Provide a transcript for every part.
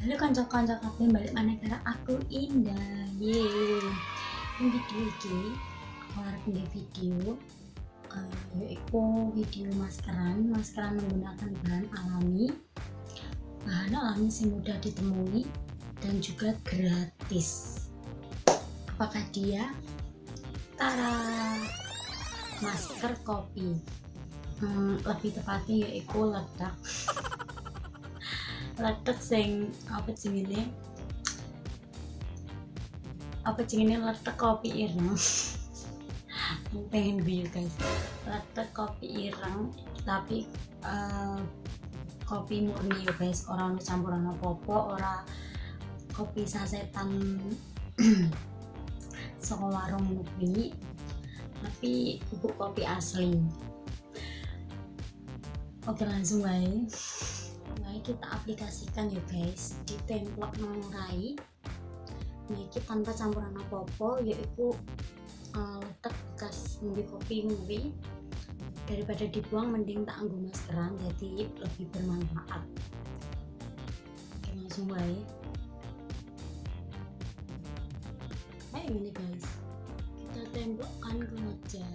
Halo kanca-kanca kabeh, balik maneh karo aku Indah. Yeay. Ini video iki aku arep nge video yaiku video maskeran menggunakan bahan alami yang mudah ditemui dan juga gratis. Apakah dia? Tara, masker kopi. Lebih tepatnya yaiku ledak sing apa jenenge ledak kopi ireng. Pengen bio guys, ledak kopi ireng tapi kopi murni ya guys, orang campuran apa-apa, ora kopi sasetan saka warung kopi, tapi bubuk kopi asli. Oke, langsung bae. Kita aplikasikan ya guys, ditemplok nang rai iki tanpa campuran apa-apa, yaitu letak bekas ngombe kopi daripada dibuang, mending tak nggo maskeran, jadi lebih bermanfaat. Oke, langsung bae. Kayak gini guys, kita templokkan ke wajah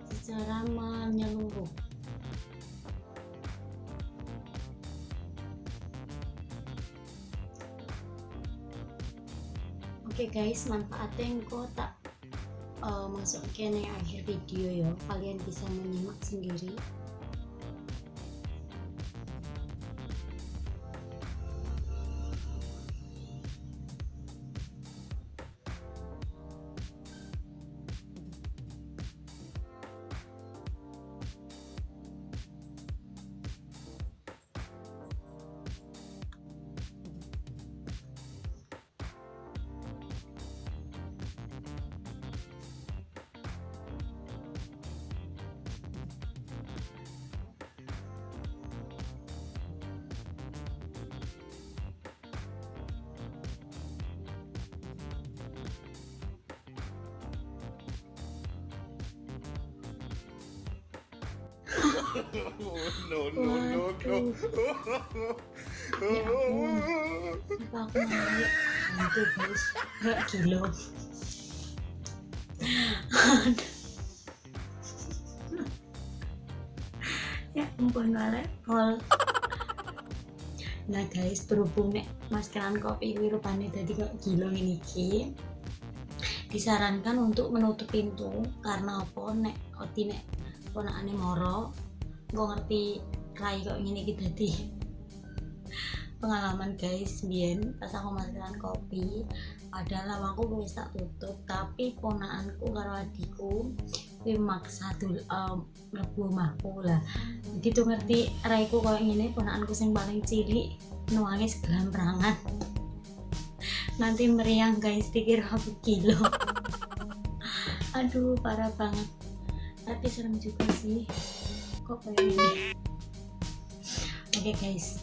secara menyeluruh. Oke guys, manfaatnya engko tak masukin yang akhir video ya, kalian bisa menyimak sendiri. No. Ya ampun, lupa aku naik hantu guys, kayak kilo. Ya ampun, lepol. Nah guys, berhubung nek maskeran kopi ini rupanya tadi kok gila ini iki, disarankan untuk menutup pintu. Karena apa? Nek ponakane moro, gue ngerti rai kok gini kita di pengalaman guys. Biyen pas aku maskeran kopi, padahal lawangku wis tak tutup, tapi ponakanku karo adikku kuwi maksa mlebu omahku lah. Jadi tuh ngerti raiku koyo ngene, ponakanku sing paling cilik nuange segelamrangan. Nanti meriang guys, dikira aku kilo. Aduh, parah banget. Tapi serem juga sih, kok kayak gini. Oke guys,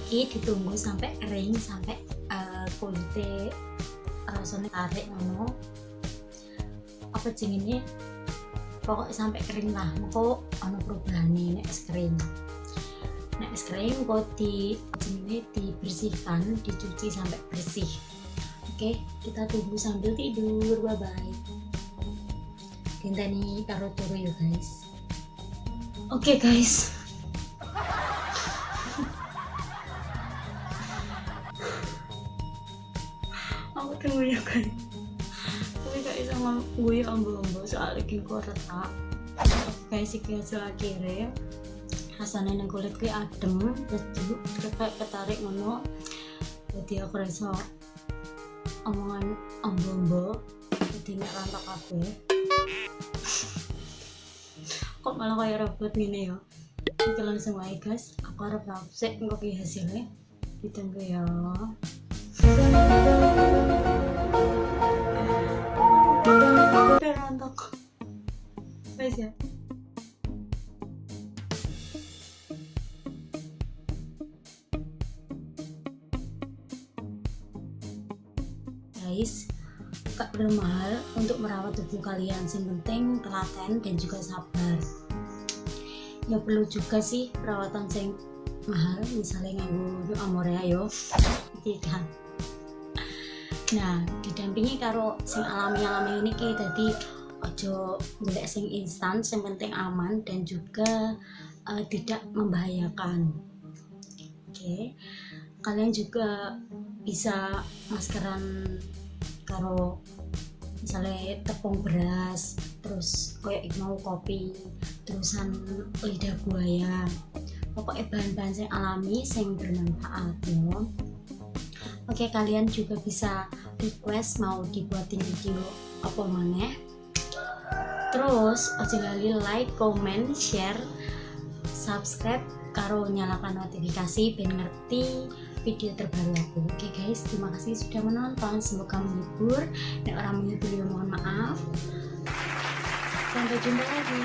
ini ditunggu sampai kering, sampai kulitnya rasanya tarik ngono apa jenenge, pokoknya sampai kering lah. Kok ada perubahan nih nek es krim kok dibersihkan, dicuci sampai bersih. Oke, kita tunggu sambil tidur. Bye bye. Inteni karo turu ya guys. Oke guys, aku tunggu ya guys, tapi gak bisa gue ambo-ambo soal lagi gue retak guys. Iki hasil akhirnya rasanya nang kulit gue adem, sejuk, kayak ketarik ngono. Jadi aku rasa omongan ambo-ambo jadi nek rantak kabeh. Kok malah kayak robot gini ya. Kita langsung aja guys, aku harap sih engkau hasilnya. Ditunggu ya. Udah rontok guys ya. Guys, gak perlu mahal untuk merawat tubuh kalian, yang penting telaten dan juga sabar. Ya perlu juga sih perawatan yang mahal misalnya nganggo Amorea yo iki kan. Nah didampingi karo sing alami ini ki, dadi ojo golek sing instan, yang penting aman dan juga tidak membahayakan. Oke, kalian juga bisa maskeran karo misalnya tepung beras, terus kayak mau kopi, terusan lidah buaya, pokoknya bahan-bahan yang alami yang bermanfaat ya. Oke, kalian juga bisa request mau dibuatin video apa maneh. Terus aja lali like, comment, share, subscribe karo nyalakan notifikasi biar ngerti video terbaru aku. Oke guys, terima kasih sudah menonton, semoga menghibur. Dan orang menghibur ya mohon maaf. Sampai jumpa lagi.